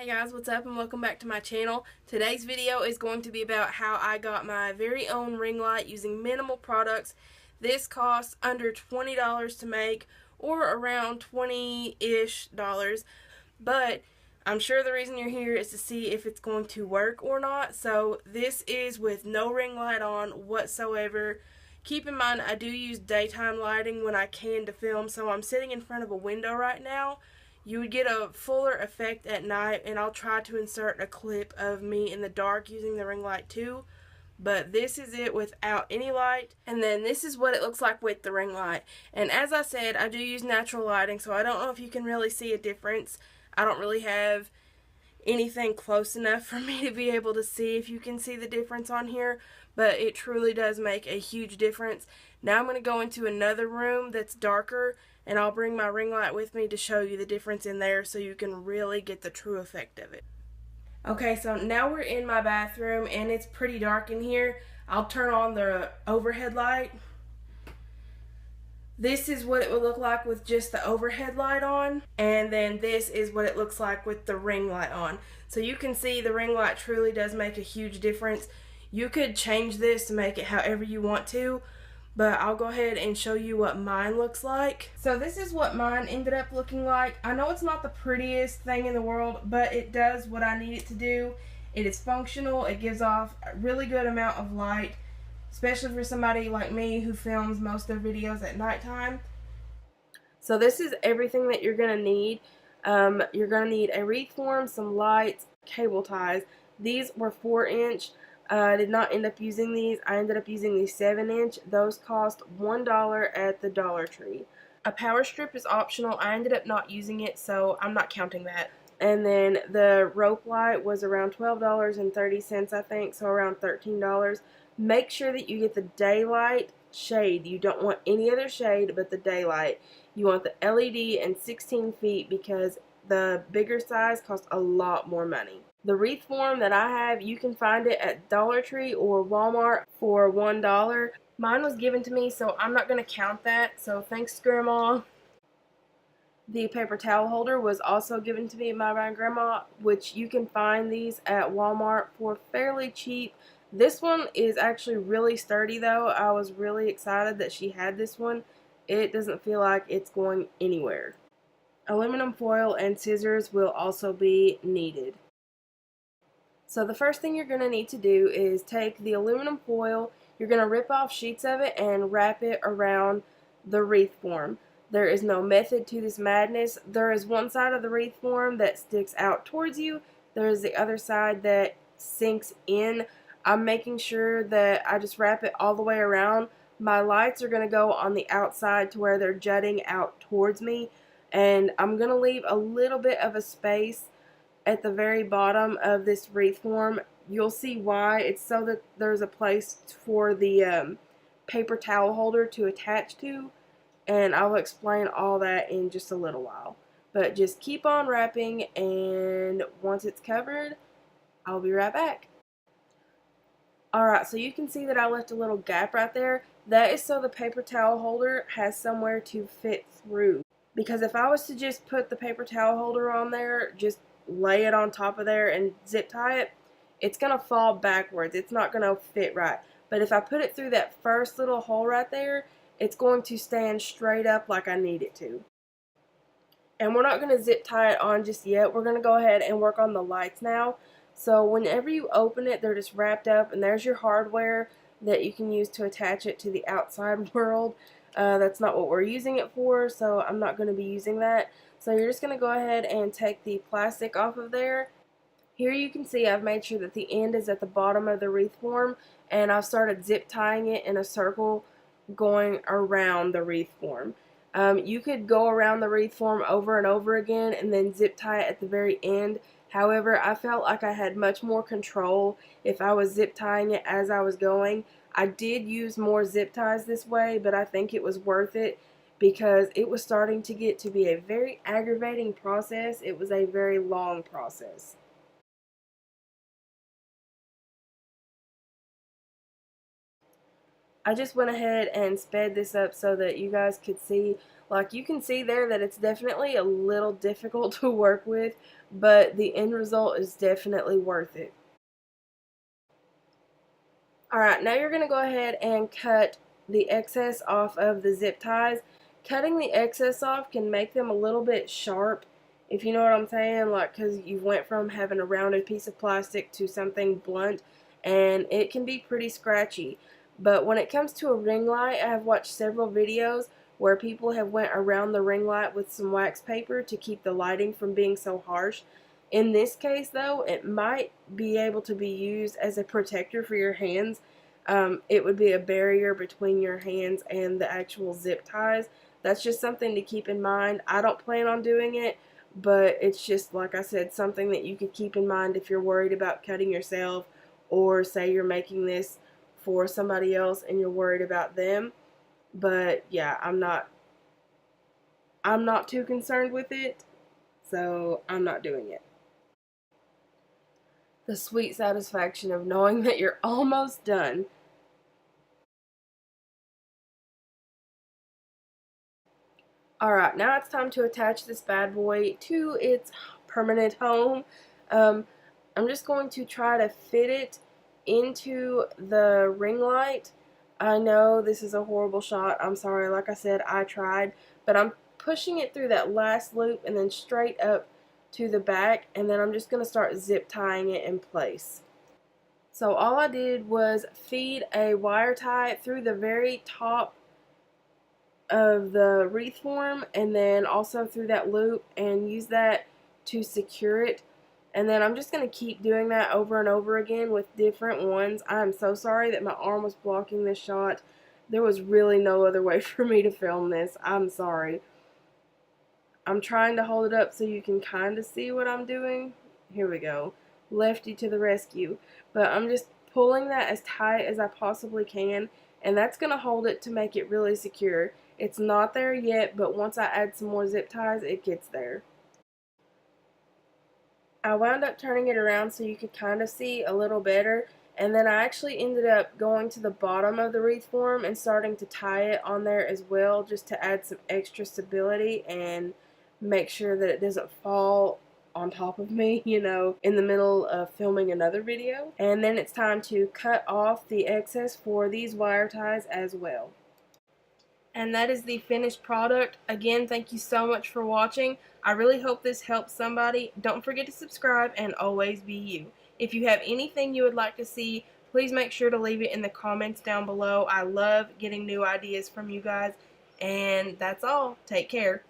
Hey guys, what's up and welcome back to my channel. Today's video is going to be about how I got my very own ring light using minimal products. This costs under $20 to make, or around 20-ish dollars, but I'm sure the reason you're here is to see if it's going to work or not. So this is with no ring light on whatsoever. Keep in mind I do use daytime lighting when I can to film, so I'm sitting in front of a window right now. You would get a fuller effect at night, and I'll try to insert a clip of me in the dark using the ring light too. But this is it without any light, and then this is what it looks like with the ring light. And as I said, I do use natural lighting, so I don't know if you can really see a difference. I don't really have anything close enough for me to be able to see if you can see the difference on here, but it truly does make a huge difference. Now I'm going to go into another room that's darker, and I'll bring my ring light with me to show you the difference in there so you can really get the true effect of it. Okay, so now we're in my bathroom and it's pretty dark in here. I'll turn on the overhead light. This is what it would look like with just the overhead light on, and then this is what it looks like with the ring light on. So you can see the ring light truly does make a huge difference. You could change this to make it however you want to, but I'll go ahead and show you what mine looks like. So this is what mine ended up looking like. I know it's not the prettiest thing in the world, but it does what I need it to do. It is functional. It gives off a really good amount of light, especially for somebody like me who films most of their videos at nighttime. So this is everything that you're going to need. You're going to need a wreath form, some lights, cable ties. These were 4-inch. I did not end up using these. I ended up using these 7-inch. Those cost $1 at the Dollar Tree. A power strip is optional. I ended up not using it, so I'm not counting that. And then the rope light was around $12.30, I think, so around $13. Make sure that you get the daylight shade. You don't want any other shade but the daylight. You want the LED and 16 feet because the bigger size costs a lot more money. The wreath form that I have, you can find it at Dollar Tree or Walmart for $1. Mine was given to me, so I'm not going to count that. So thanks, Grandma. The paper towel holder was also given to me by my grandma, which you can find these at Walmart for fairly cheap. This one is actually really sturdy though. I was really excited that she had this one. It doesn't feel like it's going anywhere. Aluminum foil and scissors will also be needed. So the first thing you're going to need to do is take the aluminum foil, you're going to rip off sheets of it and wrap it around the wreath form. There is no method to this madness. There is one side of the wreath form that sticks out towards you. There is the other side that sinks in. I'm making sure that I just wrap it all the way around. My lights are going to go on the outside to where they're jutting out towards me. And I'm going to leave a little bit of a space at the very bottom of this wreath form. You'll see why. It's so that there's a place for the paper towel holder to attach to, and I'll explain all that in just a little while. But just keep on wrapping, and once it's covered, I'll be right back. Alright, so you can see that I left a little gap right there. That is so the paper towel holder has somewhere to fit through. Because if I was to just put the paper towel holder on there, just lay it on top of there and zip tie it, it's going to fall backwards. It's not going to fit right. But if I put it through that first little hole right there, it's going to stand straight up like I need it to. And we're not going to zip tie it on just yet. We're going to go ahead and work on the lights now. So whenever you open it, they're just wrapped up, and there's your hardware that you can use to attach it to the outside world. That's not what we're using it for, so I'm not going to be using that. So you're just going to go ahead and take the plastic off of there. Here you can see I've made sure that the end is at the bottom of the wreath form, and I've started zip tying it in a circle going around the wreath form. You could go around the wreath form over and over again and then zip tie it at the very end. However, I felt like I had much more control if I was zip tying it as I was going. I did use more zip ties this way, but I think it was worth it because it was starting to get to be a very aggravating process. It was a very long process. I just went ahead and sped this up so that you guys could see Like, you can see there that it's definitely a little difficult to work with, but the end result is definitely worth it. Alright, now you're going to go ahead and cut the excess off of the zip ties. Cutting the excess off can make them a little bit sharp, if you know what I'm saying, like, because you went from having a rounded piece of plastic to something blunt, and it can be pretty scratchy. But when it comes to a ring light, I have watched several videos where people have went around the ring light with some wax paper to keep the lighting from being so harsh. In this case, though, it might be able to be used as a protector for your hands. It would be a barrier between your hands and the actual zip ties. That's just something to keep in mind. I don't plan on doing it, but it's just, like I said, something that you could keep in mind if you're worried about cutting yourself, or say you're making this for somebody else and you're worried about them. But yeah, I'm not too concerned with it, so I'm not doing it. The sweet satisfaction of knowing that you're almost done. Alright, now it's time to attach this bad boy to its permanent home. I'm just going to try to fit it into the ring light. I know this is a horrible shot. I'm sorry. Like I said, I tried. But I'm pushing it through that last loop and then straight up to the back. And then I'm just going to start zip tying it in place. So all I did was feed a wire tie through the very top of the wreath form, and then also through that loop, and use that to secure it. And then I'm just going to keep doing that over and over again with different ones. I'm so sorry that my arm was blocking this shot. There was really no other way for me to film this. I'm sorry. I'm trying to hold it up so you can kind of see what I'm doing. Here we go. Lefty to the rescue. But I'm just pulling that as tight as I possibly can, and that's going to hold it to make it really secure. It's not there yet, but once I add some more zip ties, it gets there. I wound up turning it around so you could kind of see a little better, and then I actually ended up going to the bottom of the wreath form and starting to tie it on there as well, just to add some extra stability and make sure that it doesn't fall on top of me, you know, in the middle of filming another video. And then it's time to cut off the excess for these wire ties as well. And that is the finished product. Again, thank you so much for watching. I really hope this helps somebody. Don't forget to subscribe and always be you. If you have anything you would like to see, please make sure to leave it in the comments down below. I love getting new ideas from you guys. And that's all. Take care.